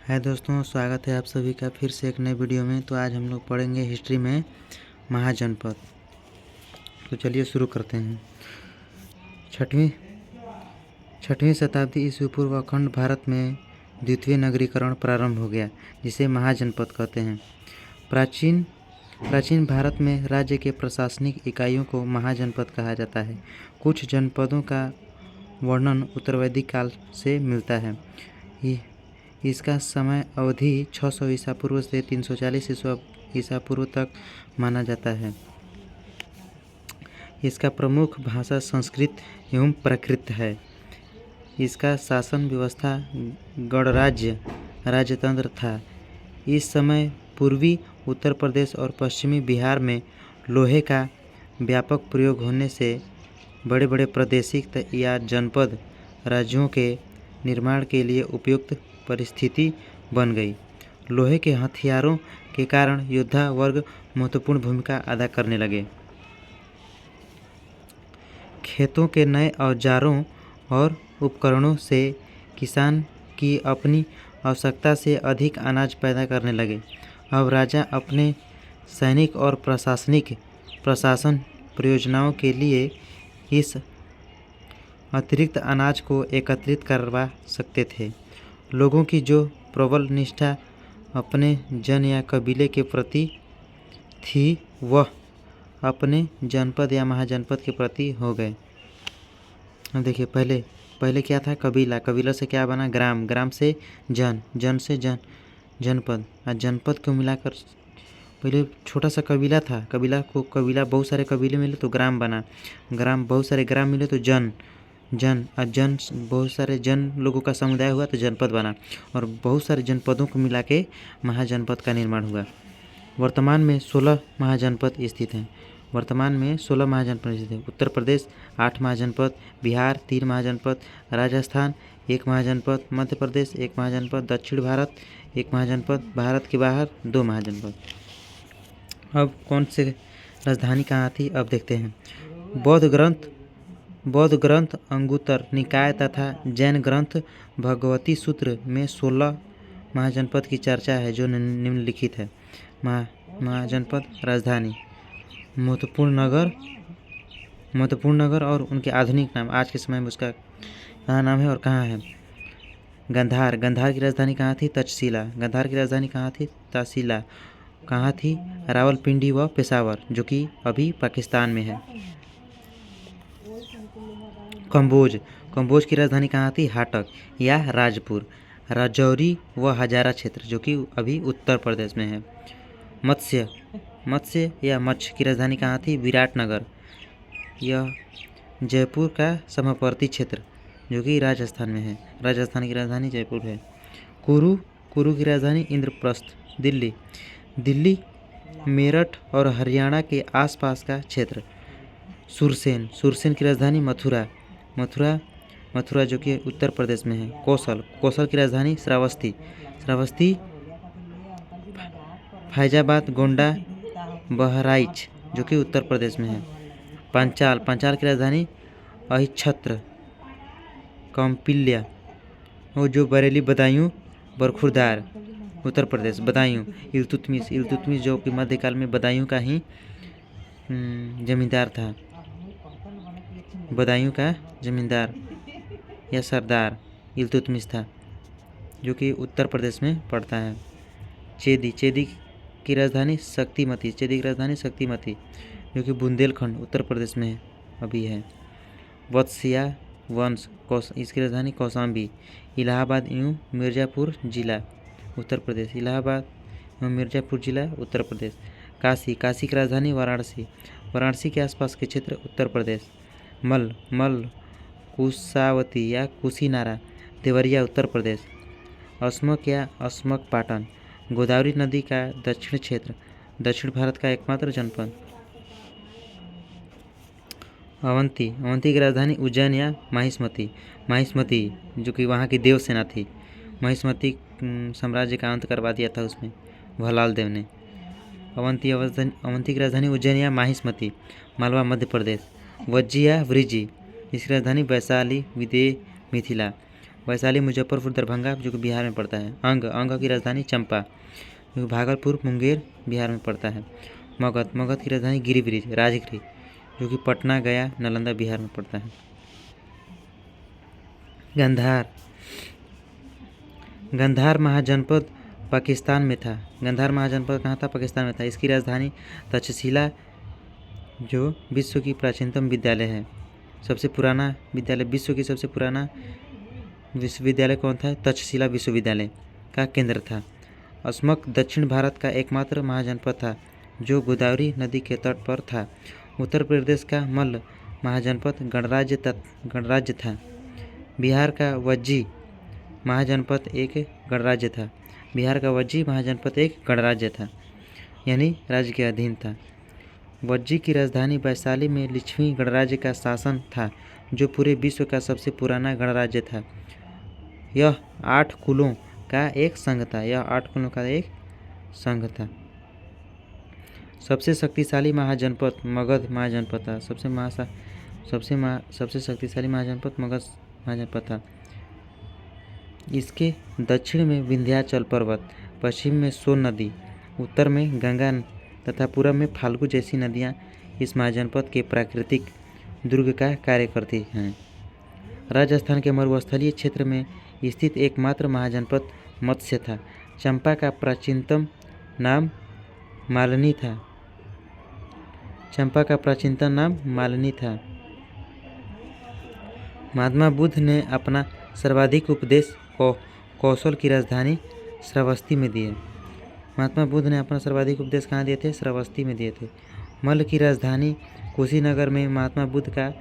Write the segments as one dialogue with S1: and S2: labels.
S1: है दोस्तों, स्वागत है आप सभी का फिर से एक नए वीडियो में। तो आज हम लोग पढ़ेंगे हिस्ट्री में महाजनपद। तो चलिए शुरू करते हैं। छठवीं शताब्दी ईस्वी पूर्व अखंड भारत में द्वितीय नगरीकरण प्रारंभ हो गया, जिसे महाजनपद कहते हैं। प्राचीन भारत में राज्य के प्रशासनिक इकाइयों को महाजनपद कहा जाता है। कुछ जनपदों का वर्णन उत्तरवैदिक काल से मिलता है। इसका समय अवधि 600 ईसा पूर्व से 340 ईसा पूर्व तक माना जाता है। इसका प्रमुख भाषा संस्कृत एवं प्राकृत है। इसका शासन व्यवस्था गणराज्य राजतंत्र था। इस समय पूर्वी उत्तर प्रदेश और पश्चिमी बिहार में लोहे का व्यापक प्रयोग होने से बड़े बड़े प्रादेशिक या जनपद राज्यों के निर्माण के लिए उपयुक्त परिस्थिति बन गई। लोहे के हथियारों के कारण योद्धा वर्ग महत्वपूर्ण भूमिका अदा करने लगे। खेतों के नए औजारों और उपकरणों से किसान की अपनी आवश्यकता से अधिक अनाज पैदा करने लगे। अब राजा अपने सैनिक और प्रशासन प्रयोजनों के लिए इस अतिरिक्त अनाज को एकत्रित करवा सकते थे। लोगों की जो प्रबल निष्ठा अपने जन या कबीले के प्रति थी, वह अपने जनपद या महाजनपद के प्रति हो गए। देखिए, पहले क्या था? कबीला से क्या बना? ग्राम से जन से जनपद। और जनपद को मिलाकर पहले छोटा सा कबीला था। बहुत सारे कबीले मिले तो ग्राम बना। बहुत सारे ग्राम मिले तो जन बहुत सारे जन लोगों का समुदाय हुआ तो जनपद बना। और बहुत सारे जनपदों को मिला के महाजनपद का निर्माण हुआ। वर्तमान में 16 महाजनपद स्थित हैं। उत्तर प्रदेश 8 महाजनपद, बिहार 3 महाजनपद, राजस्थान 1 महाजनपद, मध्य प्रदेश 1 महाजनपद, दक्षिण भारत 1 महाजनपद, भारत के बाहर 2 महाजनपद। अब कौन से राजधानी कहाँ थी, अब देखते हैं। बौद्ध ग्रंथ अंगुत्तर निकाय तथा जैन ग्रंथ भगवती सूत्र में 16 महाजनपद की चर्चा है, जो निम्नलिखित है। महाजनपद राजधानी महत्वपूर्ण नगर और उनके आधुनिक नाम। आज के समय में उसका कहाँ नाम है और कहाँ है। गंधार की राजधानी कहाँ थी? तक्षशिला। गंधार की राजधानी कहाँ थी? तहसीला। कहाँ थी? रावलपिंडी व पेशावर, जो कि अभी पाकिस्तान में है। कंबोज की राजधानी कहाँ थी? हाटक या राजपुर। राजौरी व हजारा क्षेत्र, जो कि अभी उत्तर प्रदेश में है। मत्स्य की राजधानी कहाँ थी? विराटनगर। यह जयपुर का समवर्ती क्षेत्र, जो कि राजस्थान में है। राजस्थान की राजधानी जयपुर है। कुरु की राजधानी इंद्रप्रस्थ। दिल्ली मेरठ और हरियाणा के आसपास का क्षेत्र। सुरसेन की राजधानी मथुरा, जो कि उत्तर प्रदेश में है। कौशल की राजधानी श्रावस्ती, फैजाबाद, गोंडा, बहराइच, जो कि उत्तर प्रदेश में है। पांचाल की राजधानी अहिच्छत्र, कौम्पिल्य, वो जो बरेली, बदायूं, बरखुरदार, उत्तर प्रदेश। बदायूं इल्तुतमिश, जो कि मध्यकाल में बदायूं का ही जमींदार था। बदायूं का जमींदार या सरदार इल्तुतमिश था, जो कि उत्तर प्रदेश में पड़ता है। चेदी की राजधानी शक्तिमती, जो कि बुंदेलखंड उत्तर प्रदेश में अभी है। वत्स्या वंश, इसकी राजधानी कौशाम्बी। इलाहाबाद एवं मिर्ज़ापुर जिला, उत्तर प्रदेश। इलाहाबाद एवं मिर्ज़ापुर जिला, उत्तर प्रदेश। काशी की राजधानी वाराणसी के आसपास के क्षेत्र, उत्तर प्रदेश। मल कुशावती या कुशीनारा, देवरिया, उत्तर प्रदेश। अस्मक पाटन, गोदावरी नदी का दक्षिण क्षेत्र, दक्षिण भारत का एकमात्र जनपद। अवंती की राजधानी उज्जैन या माहिष्मती, जो कि वहाँ की देव सेना थी। माहिष्मती साम्राज्य का अंत करवा दिया था उसमें भलाल देव ने। अवंती की राजधानी उज्जैन या माहिष्मती, मालवा, मध्य प्रदेश। वज्जी या वृज्जी, इसकी राजधानी वैशाली, विदेह, मिथिला। वैशाली, मुजफ्फरपुर, दरभंगा जो कि बिहार में पड़ता है। अंग की राजधानी चंपा जो भागलपुर, मुंगेर बिहार में पड़ता है। मगध की राजधानी गिरिब्रिज, राजगृह जो कि पटना, गया, नालंदा बिहार में पड़ता है। गंधार महाजनपद पाकिस्तान में था। गंधार महाजनपद कहाँ था? पाकिस्तान में था। इसकी राजधानी तक्षशिला जो विश्व की प्राचीनतम विद्यालय है, सबसे पुराना विद्यालय, विश्व की सबसे पुराना विश्वविद्यालय कौन था? तक्षशिला विश्वविद्यालय का केंद्र था। अस्मक दक्षिण भारत का एकमात्र महाजनपद था जो गोदावरी नदी के तट पर था। उत्तर प्रदेश का मल्ल महाजनपद गणराज्य था। बिहार का वज्जी महाजनपद एक गणराज्य था। यानी राज्य के अधीन था। वज्जी की राजधानी वैशाली में लिच्छवी गणराज्य का शासन था जो पूरे विश्व का सबसे पुराना गणराज्य था। यह 8 कुलों का एक संघ था। सबसे शक्तिशाली महाजनपद मगध महाजनपद था। सबसे शक्तिशाली महाजनपद मगध महाजनपद था। इसके दक्षिण में विंध्याचल पर्वत, पश्चिम में सोन नदी, उत्तर में गंगा तथा पूर्व में फाल्गु जैसी नदियाँ इस महाजनपद के प्राकृतिक दुर्ग का कार्य करती हैं। राजस्थान के मरुस्थलीय क्षेत्र में स्थित एकमात्र महाजनपद मत्स्य था। चंपा का प्राचीनतम नाम मालिनी था। महात्मा बुद्ध ने अपना सर्वाधिक उपदेश कौशल की राजधानी श्रावस्ती में दिए। महात्मा बुद्ध ने अपना सर्वाधिक उपदेश कहाँ दिए थे? श्रावस्ती में दिए थे। मल्ल की राजधानी कुशीनगर में महात्मा बुद्ध का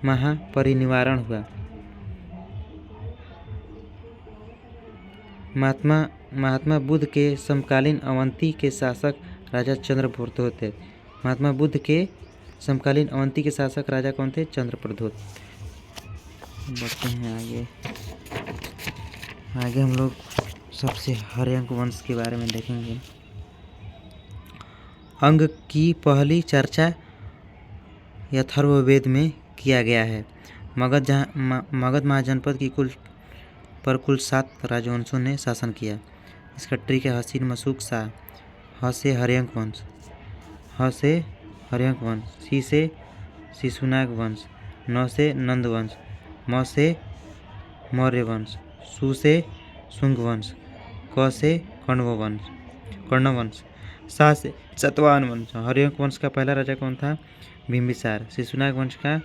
S1: महापरिनिर्वाण हुआ। महात्मा बुद्ध के समकालीन अवंती के शासक राजा चंद्रप्रद्योत थे। महात्मा बुद्ध के समकालीन अवंती के शासक राजा कौन थे? चंद्रप्रद्योत। बढ़ते हैं आगे हम लोग सबसे हर्यंक वंश के बारे में देखेंगे। अंग की पहली चर्चा अथर्ववेद में किया गया है। मगध महाजनपद की कुल 7 राजवंशों ने शासन किया। इसका ट्रिक है हसीन मशूक शाह। ह से हर्यंक वंश, सी से शिशुनाग वंश, न से नंद वंश, म से मौर्य वंश, सु से शुंग वंश, क से कर्ण वंश, सा से सतवाहन वंश। हर्यंक वंश का पहला राजा कौन था? बिंबिसार। शिशुनाग वंश का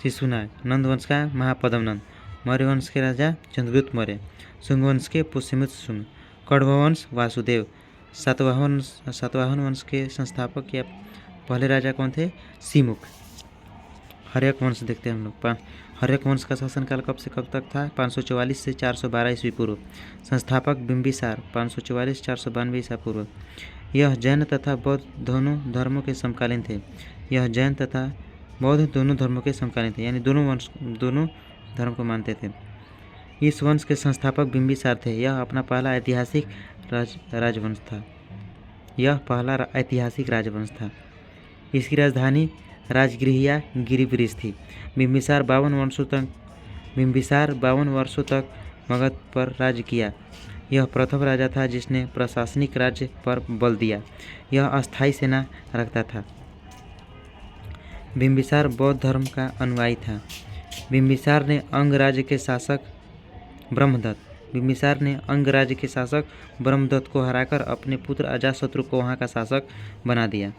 S1: शिशुनाग, नंद वंश का महापद्मनंद, मौर्य वंश के राजा चंद्रगुप्त मौर्य, शुंग वंश के पुष्यमित्र शुंग, कण्व वंश वासुदेव। सातवाहन वंश के संस्थापक या पहले राजा कौन थे? सीमुख। हर्यक वंश देखते हैं हम लोग। हर्यक वंश का शासनकाल कब से कब तक था? 544 से 412 ईस्वी पूर्व। संस्थापक बिंबिसार 544-492 ईसा पूर्व। यह जैन तथा बौद्ध दोनों धर्मों के समकालीन थे। यानी दोनों धर्म को मानते थे। इस वंश के संस्थापक बिंबिसार थे। यह अपना पहला ऐतिहासिक राजवंश था। इसकी राजधानी राजगृह या गिरिब्रिज थी। बिंबिसार 52 वर्षों तक मगध पर राज्य किया। यह प्रथम राजा था जिसने प्रशासनिक राज्य पर बल दिया। यह अस्थायी सेना रखता था। बिंबिसार बौद्ध धर्म का अनुयायी था। बिंबिसार ने अंग राज्य के शासक ब्रह्मदत्त को हराकर अपने पुत्र अजातशत्रु को वहां का शासक बना दिया।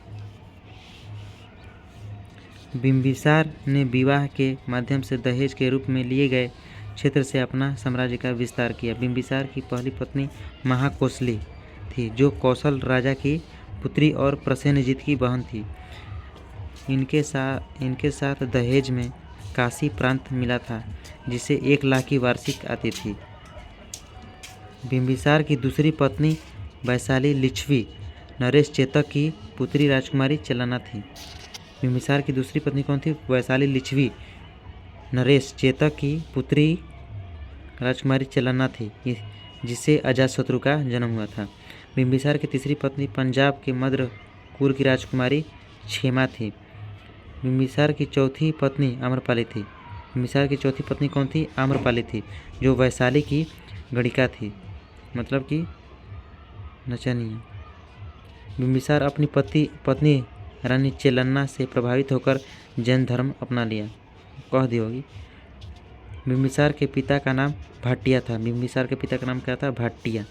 S1: बिंबिसार ने विवाह के माध्यम से दहेज के रूप में लिए गए क्षेत्र से अपना साम्राज्य का विस्तार किया। बिंबिसार की पहली पत्नी महाकौशली थी, जो कौशल राजा की पुत्री और प्रसेनजीत की बहन थी। इनके साथ दहेज में काशी प्रांत मिला था, जिसे 1 लाख की वार्षिक आती थी। बिंबिसार की दूसरी पत्नी वैशाली लिच्छवी नरेश चेतक की पुत्री राजकुमारी चेलना थी। बिंबिसार की दूसरी पत्नी कौन थी? वैशाली लिच्छवी नरेश चेतक की पुत्री राजकुमारी चेलना थी, जिससे अजातशत्रु का जन्म हुआ था। बिंबिसार की तीसरी पत्नी पंजाब के मद्र कुल की राजकुमारी क्षेमा थी। बिंबिसार की चौथी पत्नी आम्रपाली थी। बिम्बिसार की चौथी पत्नी कौन थी? आम्रपाली थी, जो वैशाली की गणिका थी, मतलब कि नचनिया। बिम्बिसार अपनी पत्नी रानी चेलन्ना से प्रभावित होकर जैन धर्म अपना लिया। कह दी होगी। बिम्बिसार के पिता का नाम भाटिया था। बिम्बिसार के पिता का नाम क्या था? भाटिया।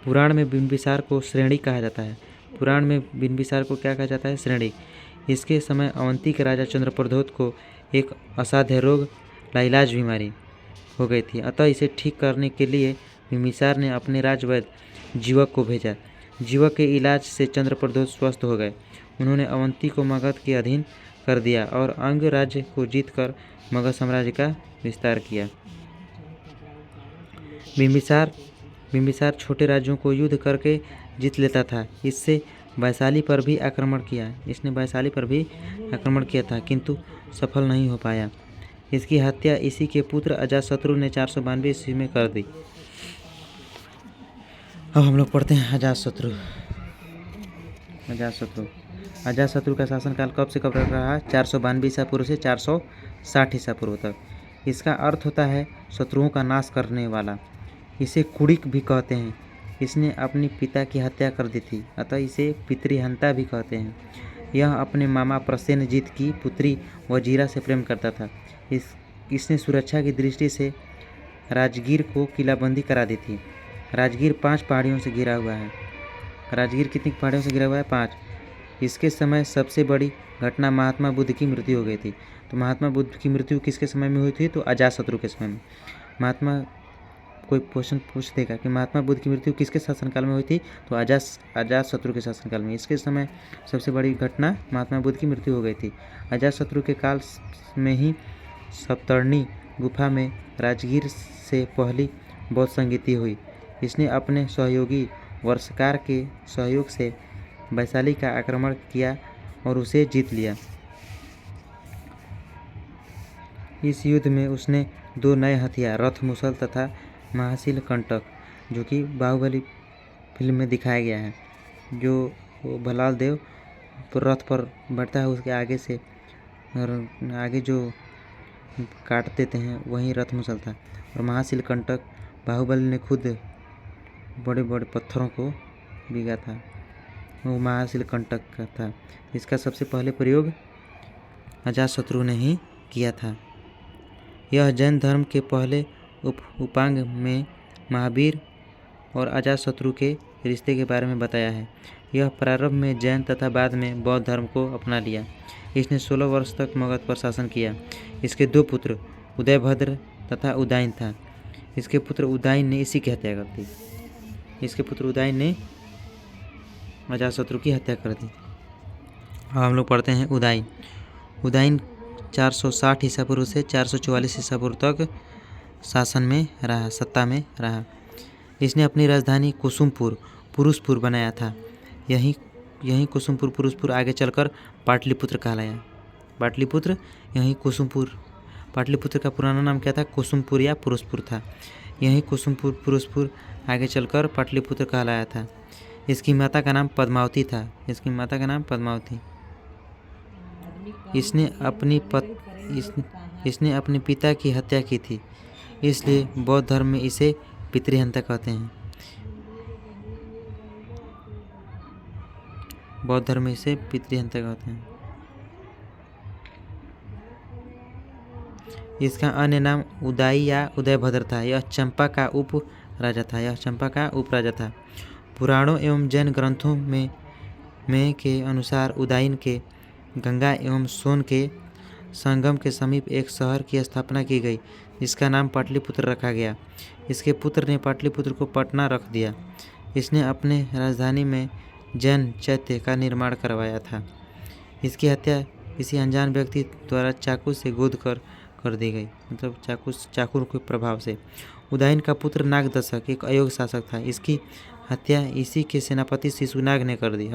S1: पुराण में बिम्बिसार को श्रेणी कहा जाता है। पुराण में बिम्बिसार को क्या कहा जाता है? श्रेणी। इसके समय अवंती के राजा चंद्रप्रद्योत को एक असाध्य रोग लाइलाज बीमारी हो गई थी, अतः इसे ठीक करने के लिए बिम्बिसार ने अपने राजवैद्य जीवक को भेजा। जीवक के इलाज से चंद्रप्रद्योत स्वस्थ हो गए। उन्होंने अवंती को मगध के अधीन कर दिया और अंग राज्य को जीतकर मगध साम्राज्य का विस्तार किया। बिम्बिसार छोटे राज्यों को युद्ध करके जीत लेता था। इसने वैशाली पर भी आक्रमण किया था, किंतु सफल नहीं हो पाया। इसकी हत्या इसी के पुत्र अजातशत्रु ने 492 ईस्वी में कर दी। अब हम लोग पढ़ते हैं अजातशत्रु का शासनकाल कब से कब तक रहा? 492 ईसा पूर्व से 460 ईसा पूर्व तक। इसका अर्थ होता है शत्रुओं का नाश करने वाला। इसे कुड़िक भी कहते हैं। इसने अपनी पिता की हत्या कर दी थी, अतः इसे पितृहंता भी कहते हैं। यह अपने मामा प्रसेनजीत की पुत्री वजीरा से प्रेम करता था। इसने सुरक्षा की दृष्टि से राजगीर को किलाबंदी करा दी थी। राजगीर 5 पहाड़ियों से घिरा हुआ है। राजगीर कितनी पहाड़ियों से घिरा हुआ है? 5। इसके समय सबसे बड़ी घटना महात्मा बुद्ध की मृत्यु हो गई थी। तो महात्मा बुद्ध की मृत्यु किसके समय में हुई थी? तो अजातशत्रु के समय में। कोई क्वेश्चन पूछ देगा कि महात्मा बुद्ध की मृत्यु किसके शासनकाल में हुई थी? तो अजातशत्रु के शासनकाल में। इसके समय सबसे बड़ी घटना महात्मा बुद्ध की मृत्यु हो गई थी। अजातशत्रु के काल में ही सप्तर्षि गुफा में राजगीर से पहली बौद्ध संगीति हुई। इसने अपने सहयोगी वर्षकार के सहयोग से वैशाली का आक्रमण किया और उसे जीत लिया। इस युद्ध में उसने 2 नए हथियार रथ मुसल तथा महाशील कंटक, जो कि बाहुबली फिल्म में दिखाया गया है, जो भलाल देव रथ पर बैठता है, उसके आगे से और आगे जो काट देते हैं वहीं रथ मुसलता। और महाशील कंटक बाहुबली ने खुद बड़े बड़े पत्थरों को बीगा था, वो महाशील कंटक का था। इसका सबसे पहले प्रयोग अजातशत्रु ने ही किया था। यह जैन धर्म के पहले उपांग में महावीर और अजातशत्रु के रिश्ते के बारे में बताया है। यह प्रारंभ में जैन तथा बाद में बौद्ध धर्म को अपना लिया। इसने 16 वर्ष तक मगध पर शासन किया। इसके 2 पुत्र उदयभद्र तथा उदयन था। इसके पुत्र उदयन ने इसी की हत्या कर दी। इसके पुत्र उदयन ने अजातशत्रु की हत्या कर दी। अब हम लोग पढ़ते हैं उदयन 460 ईसा पूर्व से 444 ईसा पूर्व तक सत्ता में रहा। इसने अपनी राजधानी कुसुमपुर पुरुषपुर बनाया था। यही कुसुमपुर पुरुषपुर आगे चलकर पाटलिपुत्र कहलाया। पाटलिपुत्र का पुराना नाम क्या था? कुसुमपुर या पुरुषपुर था। यही कुसुमपुर पुरुषपुर आगे चलकर पाटलिपुत्र कहलाया था। इसकी माता का नाम पद्मावती था। इसने अपने पिता की हत्या की थी, इसलिए बौद्ध धर्म में इसे पितृहंता कहते हैं। इसका अन्य नाम उदाई या उदयभद्र था। यह चंपा का उप राजा था। पुराणों एवं जैन ग्रंथों में के अनुसार उदयन के गंगा एवं सोन के संगम के समीप एक शहर की स्थापना की गई, जिसका नाम पाटलिपुत्र रखा गया। इसके पुत्र ने पाटलिपुत्र को पटना रख दिया। इसने अपने राजधानी में जैन चैत्य का निर्माण करवाया था। इसकी हत्या किसी अनजान व्यक्ति द्वारा चाकू से गोद कर दी गई, मतलब चाकू के प्रभाव से। उदयन का पुत्र नागदशक एक अयोग्य शासक था। इसकी हत्या इसी के सेनापति शिशुनाग ने कर दी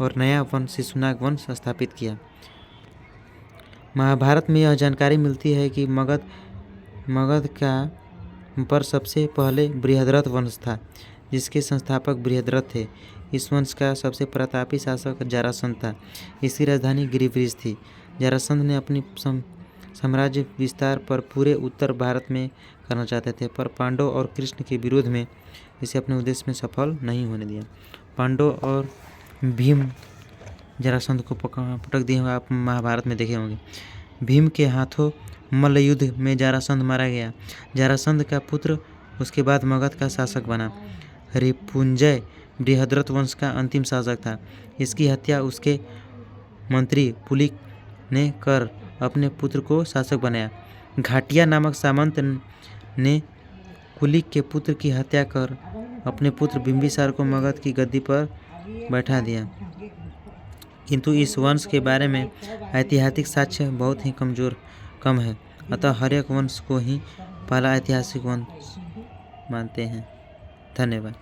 S1: और नया वंश शिशुनाग वंश स्थापित किया। महाभारत में यह जानकारी मिलती है कि मगध पर सबसे पहले बृहद्रथ वंश था, जिसके संस्थापक बृहद्रथ थे। इस वंश का सबसे प्रतापी शासक जरासंध था। इसकी राजधानी गिरिवृष थी। जरासंध ने अपनी साम्राज्य विस्तार पर पूरे उत्तर भारत में करना चाहते थे, पर पांडव और कृष्ण के विरोध में इसे अपने उद्देश्य में सफल नहीं होने दिया। पांडव और भीम जरासंध को पटक दिए होंगे, आप महाभारत में देखे होंगे। भीम के हाथों मल्ल युद्ध में जरासंध मारा गया। जरासंध का पुत्र उसके बाद मगध का शासक बना। रिपुंजय बृहद्रथ वंश का अंतिम शासक था। इसकी हत्या उसके मंत्री पुलिक ने कर अपने पुत्र को शासक बनाया। घाटिया नामक सामंत ने कुलिक के पुत्र की हत्या कर अपने पुत्र बिंबिसार को मगध की गद्दी पर बैठा दिया। किंतु इस वंश के बारे में ऐतिहासिक साक्ष्य बहुत ही कम है, अतः हर्यक वंश को ही पहला ऐतिहासिक वंश मानते हैं। धन्यवाद।